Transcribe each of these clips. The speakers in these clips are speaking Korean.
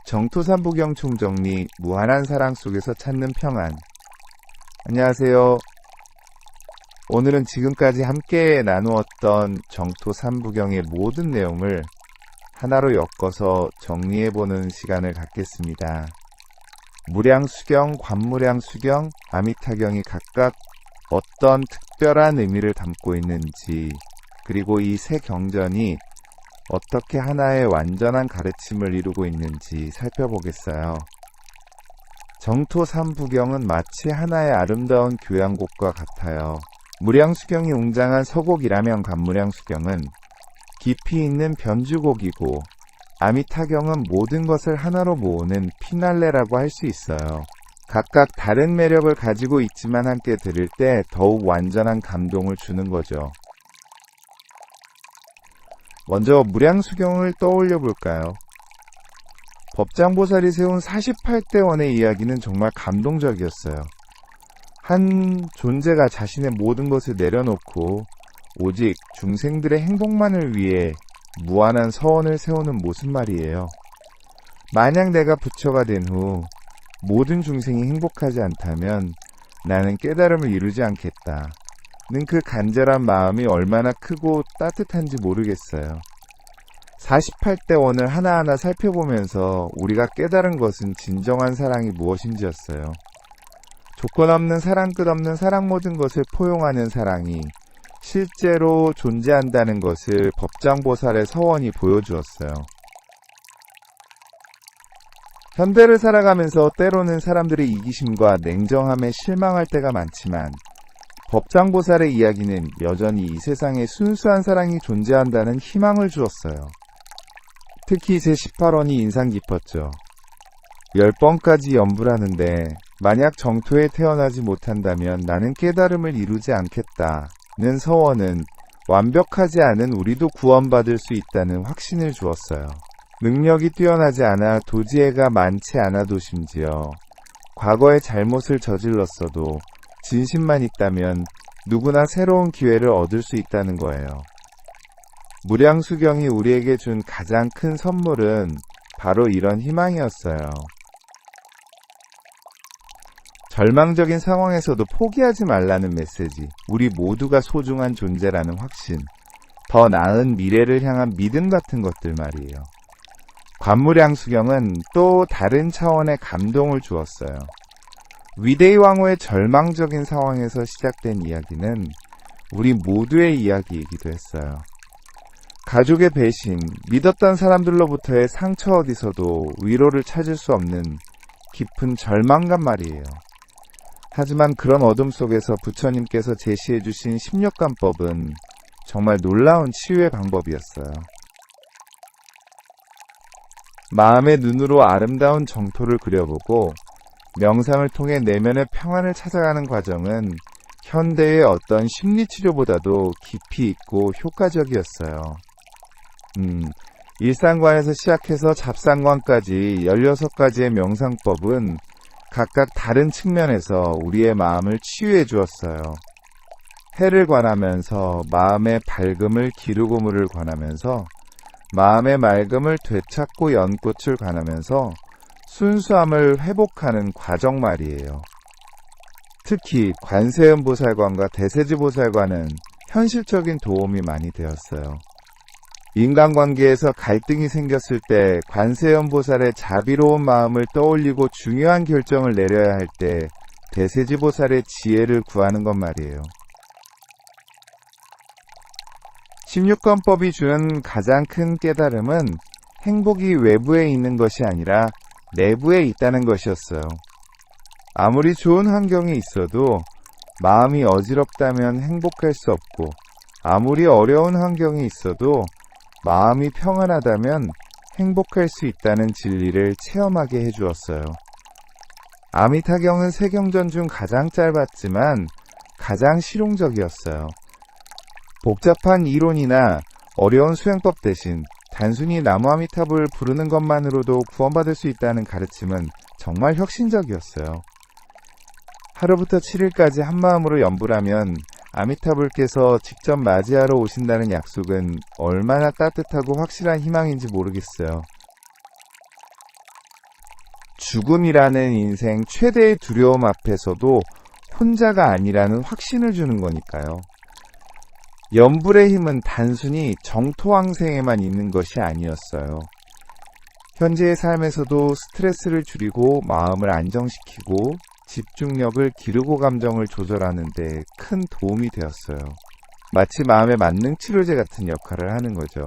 정토삼부경 총정리, 무한한 사랑 속에서 찾는 평안. 안녕하세요. 오늘은 지금까지 함께 나누었던 정토삼부경의 모든 내용을 하나로 엮어서 정리해보는 시간을 갖겠습니다. 무량수경, 관무량수경, 아미타경이 각각 어떤 특별한 의미를 담고 있는지, 그리고 이 세 경전이 어떻게 하나의 완전한 가르침을 이루고 있는지 살펴보겠어요. 정토삼부경은 마치 하나의 아름다운 교향곡과 같아요. 무량수경이 웅장한 서곡이라면 관무량수경은 깊이 있는 변주곡이고, 아미타경은 모든 것을 하나로 모으는 피날레라고 할 수 있어요. 각각 다른 매력을 가지고 있지만 함께 들을 때 더욱 완전한 감동을 주는 거죠. 먼저 무량수경을 떠올려 볼까요? 법장보살이 세운 48대원의 이야기는 정말 감동적이었어요. 한 존재가 자신의 모든 것을 내려놓고 오직 중생들의 행복만을 위해 무한한 서원을 세우는 모습 말이에요. 만약 내가 부처가 된 후 모든 중생이 행복하지 않다면 나는 깨달음을 이루지 않겠다. 는 그 간절한 마음이 얼마나 크고 따뜻한지 모르겠어요. 48대 원을 하나하나 살펴보면서 우리가 깨달은 것은 진정한 사랑이 무엇인지였어요. 조건 없는 사랑, 끝없는 사랑, 모든 것을 포용하는 사랑이 실제로 존재한다는 것을 법장보살의 서원이 보여주었어요. 현대를 살아가면서 때로는 사람들의 이기심과 냉정함에 실망할 때가 많지만 법장보살의 이야기는 여전히 이 세상에 순수한 사랑이 존재한다는 희망을 주었어요. 특히 제18원이 인상 깊었죠. 10번까지 연불 하는데 만약 정토에 태어나지 못한다면 나는 깨달음을 이루지 않겠다는 서원은 완벽하지 않은 우리도 구원받을 수 있다는 확신을 주었어요. 능력이 뛰어나지 않아 도지혜가 많지 않아도 심지어 과거에 잘못을 저질렀어도 진심만 있다면 누구나 새로운 기회를 얻을 수 있다는 거예요. 무량수경이 우리에게 준 가장 큰 선물은 바로 이런 희망이었어요. 절망적인 상황에서도 포기하지 말라는 메시지, 우리 모두가 소중한 존재라는 확신, 더 나은 미래를 향한 믿음 같은 것들 말이에요. 관무량수경은 또 다른 차원의 감동을 주었어요. 위대의 왕후의 절망적인 상황에서 시작된 이야기는 우리 모두의 이야기이기도 했어요. 가족의 배신, 믿었던 사람들로부터의 상처 어디서도 위로를 찾을 수 없는 깊은 절망감 말이에요. 하지만 그런 어둠 속에서 부처님께서 제시해 주신 십력관법은 정말 놀라운 치유의 방법이었어요. 마음의 눈으로 아름다운 정토를 그려보고 명상을 통해 내면의 평안을 찾아가는 과정은 현대의 어떤 심리치료보다도 깊이 있고 효과적이었어요. 일상관에서 시작해서 잡상관까지 16가지의 명상법은 각각 다른 측면에서 우리의 마음을 치유해 주었어요. 해를 관하면서 마음의 밝음을 기르고물을 관하면서 마음의 맑음을 되찾고 연꽃을 관하면서 순수함을 회복하는 과정 말이에요. 특히 관세음보살관과 대세지보살관은 현실적인 도움이 많이 되었어요. 인간관계에서 갈등이 생겼을 때 관세음보살의 자비로운 마음을 떠올리고 중요한 결정을 내려야 할 때 대세지보살의 지혜를 구하는 것 말이에요. 16권법이 주는 가장 큰 깨달음은 행복이 외부에 있는 것이 아니라 내부에 있다는 것이었어요. 아무리 좋은 환경에 있어도 마음이 어지럽다면 행복할 수 없고, 아무리 어려운 환경에 있어도 마음이 평안하다면 행복할 수 있다는 진리를 체험하게 해주었어요. 아미타경은 세 경전 중 가장 짧았지만 가장 실용적이었어요. 복잡한 이론이나 어려운 수행법 대신 단순히 나무아미타불 부르는 것만으로도 구원받을 수 있다는 가르침은 정말 혁신적이었어요. 하루부터 7일까지 한마음으로 연불하면 아미타불께서 직접 맞이하러 오신다는 약속은 얼마나 따뜻하고 확실한 희망인지 모르겠어요. 죽음이라는 인생 최대의 두려움 앞에서도 혼자가 아니라는 확신을 주는 거니까요. 염불의 힘은 단순히 정토왕생에만 있는 것이 아니었어요. 현재의 삶에서도 스트레스를 줄이고 마음을 안정시키고 집중력을 기르고 감정을 조절하는 데 큰 도움이 되었어요. 마치 마음의 만능 치료제 같은 역할을 하는 거죠.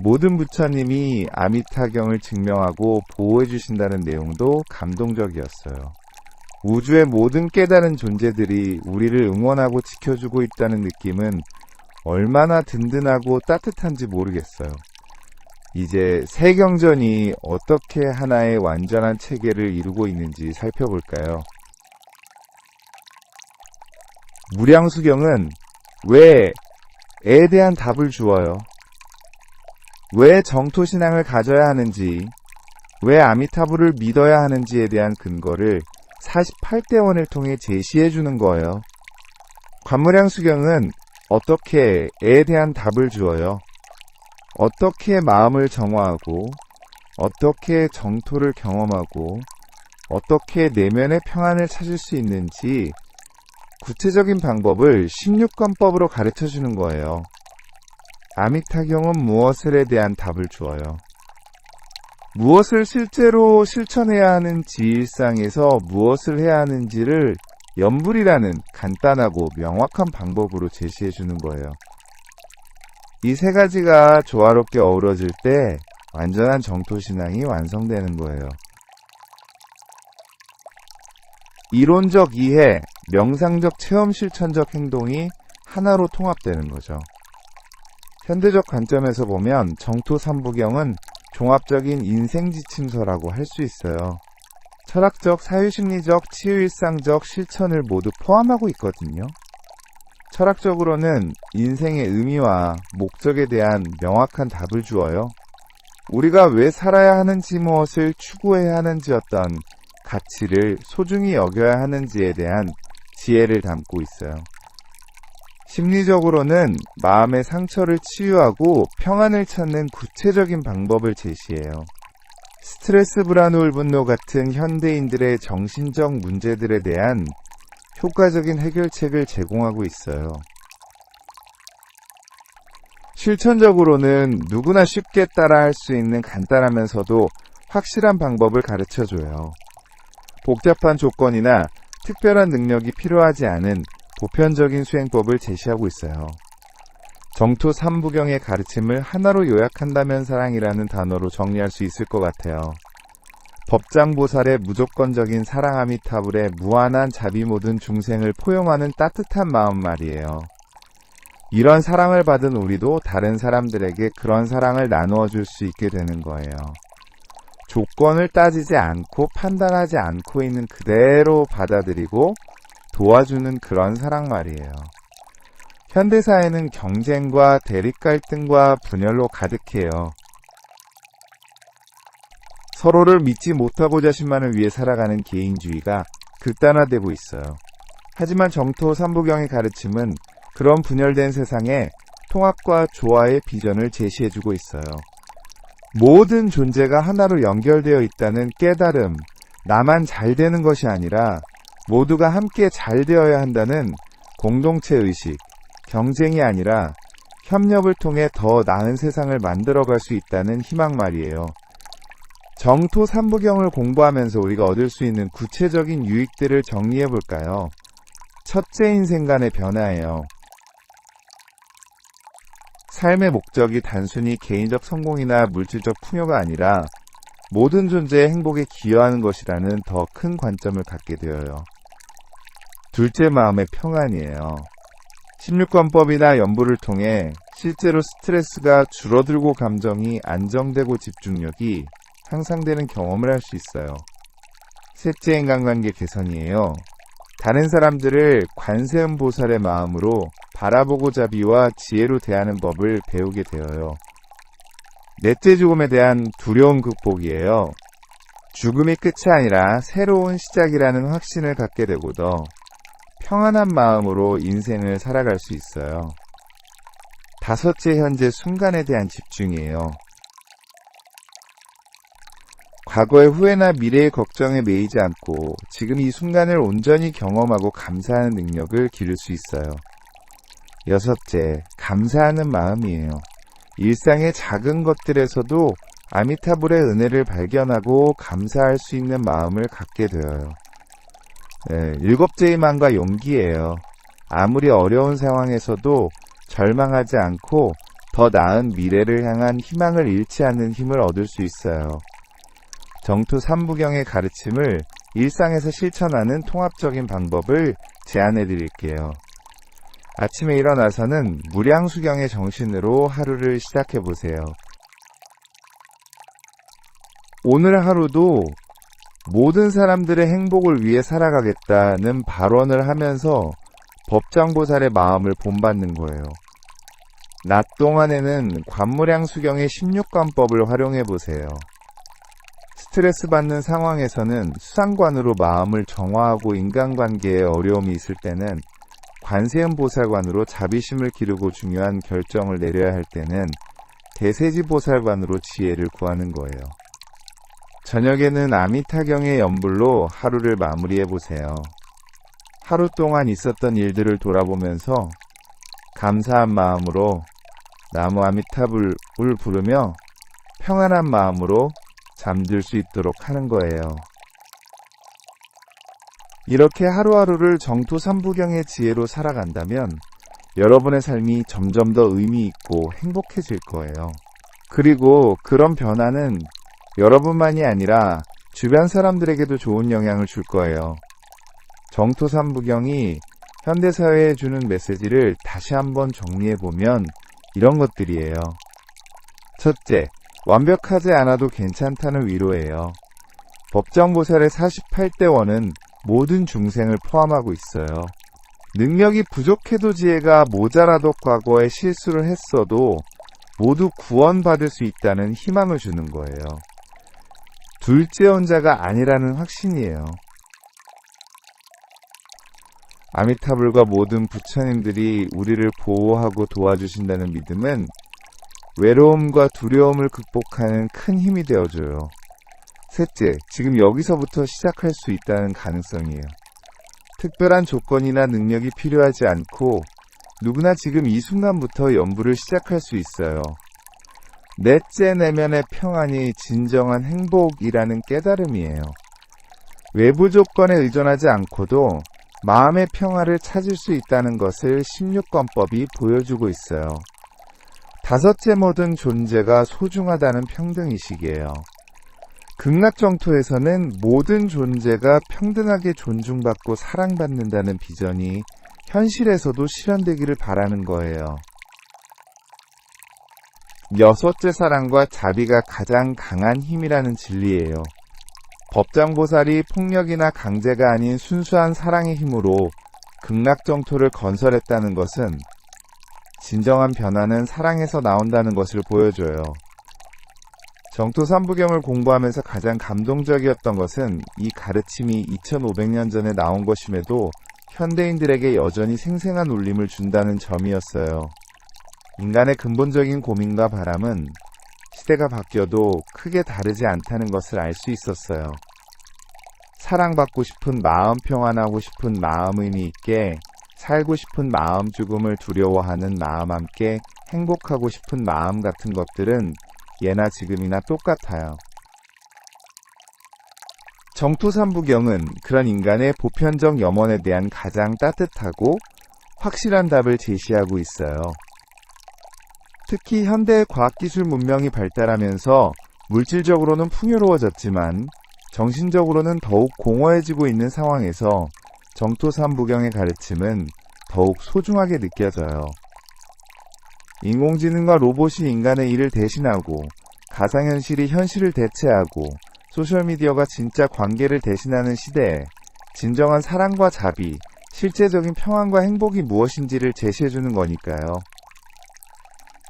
모든 부처님이 아미타경을 증명하고 보호해 주신다는 내용도 감동적이었어요. 우주의 모든 깨달은 존재들이 우리를 응원하고 지켜주고 있다는 느낌은 얼마나 든든하고 따뜻한지 모르겠어요. 이제 세경전이 어떻게 하나의 완전한 체계를 이루고 있는지 살펴볼까요? 무량수경은 왜에 대한 답을 주어요. 왜 정토신앙을 가져야 하는지, 왜 아미타불을 믿어야 하는지에 대한 근거를 48대원을 통해 제시해 주는 거예요. 관무량수경은 어떻게에 대한 답을 주어요. 어떻게 마음을 정화하고, 어떻게 정토를 경험하고, 어떻게 내면의 평안을 찾을 수 있는지 구체적인 방법을 16권법으로 가르쳐 주는 거예요. 아미타경은 무엇을에 대한 답을 주어요. 무엇을 실제로 실천해야 하는지 일상에서 무엇을 해야 하는지를 염불이라는 간단하고 명확한 방법으로 제시해 주는 거예요. 이 세 가지가 조화롭게 어우러질 때 완전한 정토신앙이 완성되는 거예요. 이론적 이해, 명상적 체험 실천적 행동이 하나로 통합되는 거죠. 현대적 관점에서 보면 정토 삼부경은 종합적인 인생 지침서라고 할 수 있어요. 철학적, 사유심리적, 치유일상적 실천을 모두 포함하고 있거든요. 철학적으로는 인생의 의미와 목적에 대한 명확한 답을 주어요. 우리가 왜 살아야 하는지, 무엇을 추구해야 하는지, 어떤 가치를 소중히 여겨야 하는지에 대한 지혜를 담고 있어요. 심리적으로는 마음의 상처를 치유하고 평안을 찾는 구체적인 방법을 제시해요. 스트레스, 불안, 우울, 분노 같은 현대인들의 정신적 문제들에 대한 효과적인 해결책을 제공하고 있어요. 실천적으로는 누구나 쉽게 따라할 수 있는 간단하면서도 확실한 방법을 가르쳐줘요. 복잡한 조건이나 특별한 능력이 필요하지 않은 보편적인 수행법을 제시하고 있어요. 정토 삼부경의 가르침을 하나로 요약한다면 사랑이라는 단어로 정리할 수 있을 것 같아요. 법장보살의 무조건적인 사랑 아미타불의 무한한 자비 모든 중생을 포용하는 따뜻한 마음 말이에요. 이런 사랑을 받은 우리도 다른 사람들에게 그런 사랑을 나누어 줄 수 있게 되는 거예요. 조건을 따지지 않고 판단하지 않고 있는 그대로 받아들이고 도와주는 그런 사랑 말이에요. 현대사회는 경쟁과 대립 갈등과 분열로 가득해요. 서로를 믿지 못하고 자신만을 위해 살아가는 개인주의가 극단화되고 있어요. 하지만 정토 삼부경의 가르침은 그런 분열된 세상에 통합과 조화의 비전을 제시해주고 있어요. 모든 존재가 하나로 연결되어 있다는 깨달음, 나만 잘 되는 것이 아니라 모두가 함께 잘 되어야 한다는 공동체 의식, 경쟁이 아니라 협력을 통해 더 나은 세상을 만들어갈 수 있다는 희망 말이에요. 정토 삼부경을 공부하면서 우리가 얻을 수 있는 구체적인 유익들을 정리해 볼까요? 첫째, 인생 간의 변화예요. 삶의 목적이 단순히 개인적 성공이나 물질적 풍요가 아니라 모든 존재의 행복에 기여하는 것이라는 더 큰 관점을 갖게 되어요. 둘째, 마음의 평안이에요. 16권법이나 연부를 통해 실제로 스트레스가 줄어들고 감정이 안정되고 집중력이 향상되는 경험을 할 수 있어요. 셋째, 인간관계 개선이에요. 다른 사람들을 관세음보살의 마음으로 바라보고 자비와 지혜로 대하는 법을 배우게 되어요. 넷째, 죽음에 대한 두려움 극복이에요. 죽음이 끝이 아니라 새로운 시작이라는 확신을 갖게 되고 더 평안한 마음으로 인생을 살아갈 수 있어요. 다섯째, 현재 순간에 대한 집중이에요. 과거의 후회나 미래의 걱정에 매이지 않고 지금 이 순간을 온전히 경험하고 감사하는 능력을 기를 수 있어요. 여섯째, 감사하는 마음이에요. 일상의 작은 것들에서도 아미타불의 은혜를 발견하고 감사할 수 있는 마음을 갖게 되어요. 일곱째 희망과 용기예요. 아무리 어려운 상황에서도 절망하지 않고 더 나은 미래를 향한 희망을 잃지 않는 힘을 얻을 수 있어요. 정토 삼부경의 가르침을 일상에서 실천하는 통합적인 방법을 제안해 드릴게요. 아침에 일어나서는 무량수경의 정신으로 하루를 시작해 보세요. 오늘 하루도 모든 사람들의 행복을 위해 살아가겠다는 발언을 하면서 법장보살의 마음을 본받는 거예요. 낮 동안에는 관무량수경의 16관법을 활용해 보세요. 스트레스 받는 상황에서는 수상관으로 마음을 정화하고 인간관계에 어려움이 있을 때는 관세음보살관으로 자비심을 기르고 중요한 결정을 내려야 할 때는 대세지보살관으로 지혜를 구하는 거예요. 저녁에는 아미타경의 연불로 하루를 마무리해 보세요. 하루 동안 있었던 일들을 돌아보면서 감사한 마음으로 나무 아미타불을 부르며 평안한 마음으로 잠들 수 있도록 하는 거예요. 이렇게 하루하루를 정토 삼부경의 지혜로 살아간다면 여러분의 삶이 점점 더 의미 있고 행복해질 거예요. 그리고 그런 변화는 여러분만이 아니라 주변 사람들에게도 좋은 영향을 줄 거예요. 정토 삼부경이 현대사회에 주는 메시지를 다시 한번 정리해보면 이런 것들이에요. 첫째, 완벽하지 않아도 괜찮다는 위로예요. 법정보살의 48대 원은 모든 중생을 포함하고 있어요. 능력이 부족해도 지혜가 모자라도 과거에 실수를 했어도 모두 구원받을 수 있다는 희망을 주는 거예요. 둘째 혼자가 아니라는 확신이에요. 아미타불과 모든 부처님들이 우리를 보호하고 도와주신다는 믿음은 외로움과 두려움을 극복하는 큰 힘이 되어줘요. 셋째, 지금 여기서부터 시작할 수 있다는 가능성이에요. 특별한 조건이나 능력이 필요하지 않고 누구나 지금 이 순간부터 연부를 시작할 수 있어요. 넷째 내면의 평안이 진정한 행복이라는 깨달음이에요. 외부 조건에 의존하지 않고도 마음의 평화를 찾을 수 있다는 것을 16권법이 보여주고 있어요. 다섯째 모든 존재가 소중하다는 평등의식이에요. 극락정토에서는 모든 존재가 평등하게 존중받고 사랑받는다는 비전이 현실에서도 실현되기를 바라는 거예요. 여섯째 사랑과 자비가 가장 강한 힘이라는 진리예요. 법장보살이 폭력이나 강제가 아닌 순수한 사랑의 힘으로 극락정토를 건설했다는 것은 진정한 변화는 사랑에서 나온다는 것을 보여줘요. 정토 삼부경을 공부하면서 가장 감동적이었던 것은 이 가르침이 2500년 전에 나온 것임에도 현대인들에게 여전히 생생한 울림을 준다는 점이었어요. 인간의 근본적인 고민과 바람은 시대가 바뀌어도 크게 다르지 않다는 것을 알 수 있었어요. 사랑받고 싶은 마음, 평안하고 싶은 마음 의미 있게, 살고 싶은 마음, 죽음을 두려워하는 마음 함께 행복하고 싶은 마음 같은 것들은 예나 지금이나 똑같아요. 정토삼부경은 그런 인간의 보편적 염원에 대한 가장 따뜻하고 확실한 답을 제시하고 있어요. 특히 현대 과학기술 문명이 발달하면서 물질적으로는 풍요로워졌지만 정신적으로는 더욱 공허해지고 있는 상황에서 정토삼부경의 가르침은 더욱 소중하게 느껴져요. 인공지능과 로봇이 인간의 일을 대신하고 가상현실이 현실을 대체하고 소셜미디어가 진짜 관계를 대신하는 시대에 진정한 사랑과 자비, 실제적인 평안과 행복이 무엇인지를 제시해주는 거니까요.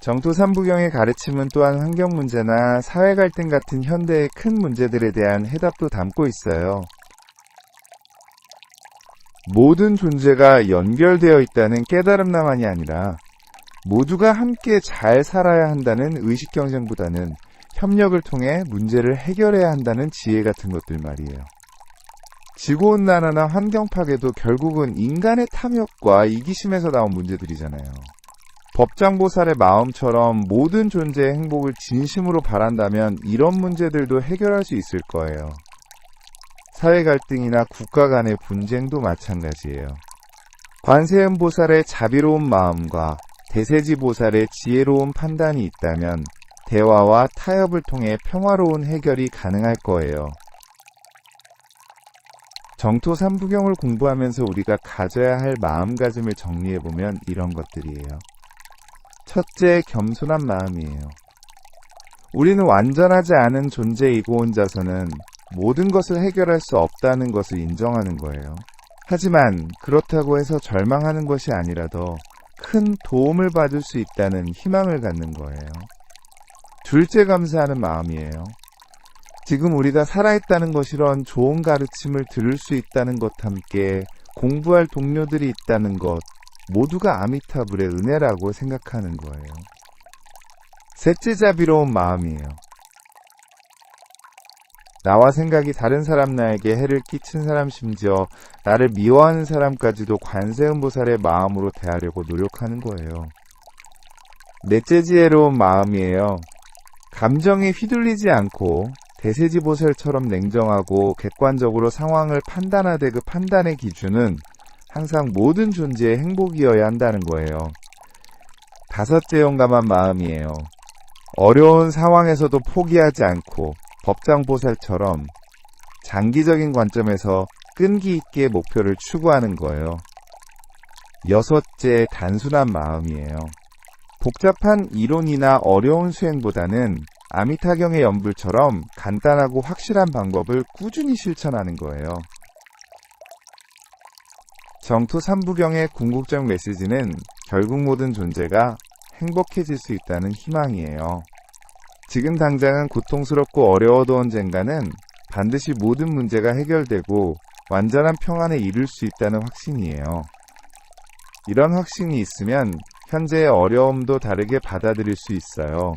정토 삼부경의 가르침은 또한 환경 문제나 사회 갈등 같은 현대의 큰 문제들에 대한 해답도 담고 있어요. 모든 존재가 연결되어 있다는 깨달음만이 아니라 모두가 함께 잘 살아야 한다는 의식경쟁보다는 협력을 통해 문제를 해결해야 한다는 지혜 같은 것들 말이에요. 지구온난화나 환경 파괴도 결국은 인간의 탐욕과 이기심에서 나온 문제들이잖아요. 법장보살의 마음처럼 모든 존재의 행복을 진심으로 바란다면 이런 문제들도 해결할 수 있을 거예요. 사회 갈등이나 국가 간의 분쟁도 마찬가지예요. 관세음보살의 자비로운 마음과 대세지보살의 지혜로운 판단이 있다면 대화와 타협을 통해 평화로운 해결이 가능할 거예요. 정토 삼부경을 공부하면서 우리가 가져야 할 마음가짐을 정리해보면 이런 것들이에요. 첫째, 겸손한 마음이에요. 우리는 완전하지 않은 존재이고 혼자서는 모든 것을 해결할 수 없다는 것을 인정하는 거예요. 하지만 그렇다고 해서 절망하는 것이 아니라 더 큰 도움을 받을 수 있다는 희망을 갖는 거예요. 둘째, 감사하는 마음이에요. 지금 우리가 살아있다는 것이런 좋은 가르침을 들을 수 있다는 것과 함께 공부할 동료들이 있다는 것, 모두가 아미타불의 은혜라고 생각하는 거예요. 셋째, 자비로운 마음이에요. 나와 생각이 다른 사람, 나에게 해를 끼친 사람, 심지어 나를 미워하는 사람까지도 관세음보살의 마음으로 대하려고 노력하는 거예요. 넷째, 지혜로운 마음이에요. 감정에 휘둘리지 않고 대세지보살처럼 냉정하고 객관적으로 상황을 판단하되 그 판단의 기준은 항상 모든 존재의 행복이어야 한다는 거예요. 다섯째, 용감한 마음이에요. 어려운 상황에서도 포기하지 않고 법장보살처럼 장기적인 관점에서 끈기 있게 목표를 추구하는 거예요. 여섯째, 단순한 마음이에요. 복잡한 이론이나 어려운 수행보다는 아미타경의 연불처럼 간단하고 확실한 방법을 꾸준히 실천하는 거예요. 정토 삼부경의 궁극적 메시지는 결국 모든 존재가 행복해질 수 있다는 희망이에요. 지금 당장은 고통스럽고 어려워도 언젠가는 반드시 모든 문제가 해결되고 완전한 평안에 이룰 수 있다는 확신이에요. 이런 확신이 있으면 현재의 어려움도 다르게 받아들일 수 있어요.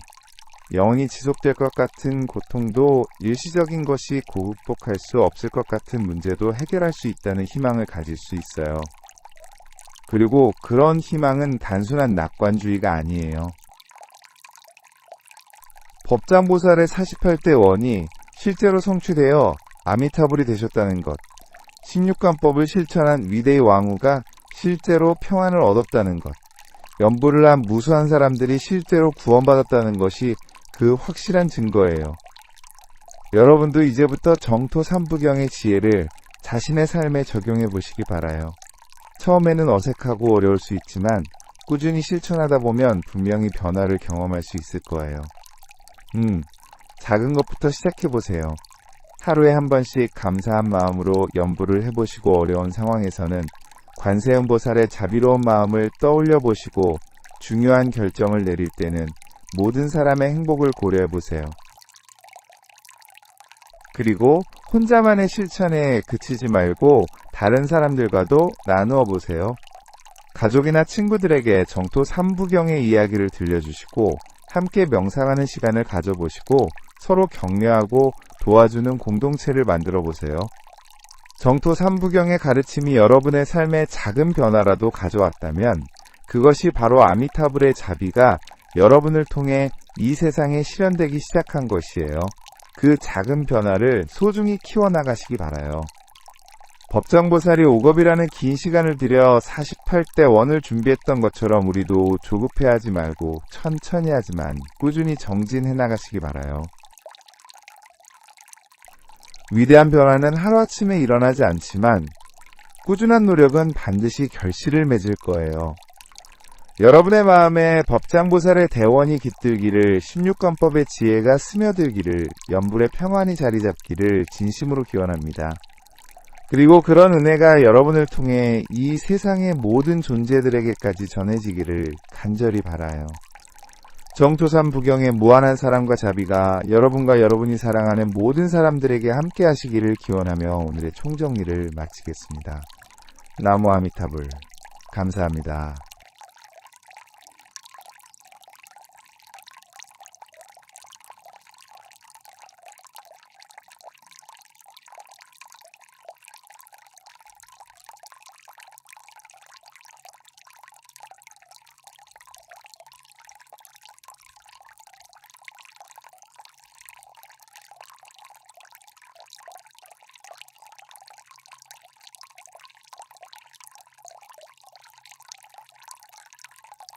영원히 지속될 것 같은 고통도 일시적인 것이 극복할 수 없을 것 같은 문제도 해결할 수 있다는 희망을 가질 수 있어요. 그리고 그런 희망은 단순한 낙관주의가 아니에요. 법장보살의 48대 원이 실제로 성취되어 아미타불이 되셨다는 것, 16관법을 실천한 위대의 왕후가 실제로 평안을 얻었다는 것, 연불을 한 무수한 사람들이 실제로 구원받았다는 것이 그 확실한 증거예요. 여러분도 이제부터 정토 삼부경의 지혜를 자신의 삶에 적용해 보시기 바라요. 처음에는 어색하고 어려울 수 있지만 꾸준히 실천하다 보면 분명히 변화를 경험할 수 있을 거예요. 작은 것부터 시작해보세요. 하루에 한 번씩 감사한 마음으로 연불을 해보시고 어려운 상황에서는 관세음보살의 자비로운 마음을 떠올려 보시고 중요한 결정을 내릴 때는 모든 사람의 행복을 고려해보세요. 그리고 혼자만의 실천에 그치지 말고 다른 사람들과도 나누어 보세요. 가족이나 친구들에게 정토 삼부경의 이야기를 들려주시고 함께 명상하는 시간을 가져보시고 서로 격려하고 도와주는 공동체를 만들어 보세요. 정토 삼부경의 가르침이 여러분의 삶에 작은 변화라도 가져왔다면 그것이 바로 아미타불의 자비가 여러분을 통해 이 세상에 실현되기 시작한 것이에요. 그 작은 변화를 소중히 키워나가시기 바라요. 법장보살이 오겁이라는 긴 시간을 들여 48대 원을 준비했던 것처럼 우리도 조급해하지 말고 천천히 하지만 꾸준히 정진해 나가시기 바라요. 위대한 변화는 하루아침에 일어나지 않지만 꾸준한 노력은 반드시 결실을 맺을 거예요. 여러분의 마음에 법장보살의 대원이 깃들기를, 16관법의 지혜가 스며들기를, 연불의 평안이 자리 잡기를 진심으로 기원합니다. 그리고 그런 은혜가 여러분을 통해 이 세상의 모든 존재들에게까지 전해지기를 간절히 바라요. 정토 삼부경의 무한한 사랑과 자비가 여러분과 여러분이 사랑하는 모든 사람들에게 함께 하시기를 기원하며 오늘의 총정리를 마치겠습니다. 나무 아미타불. 감사합니다.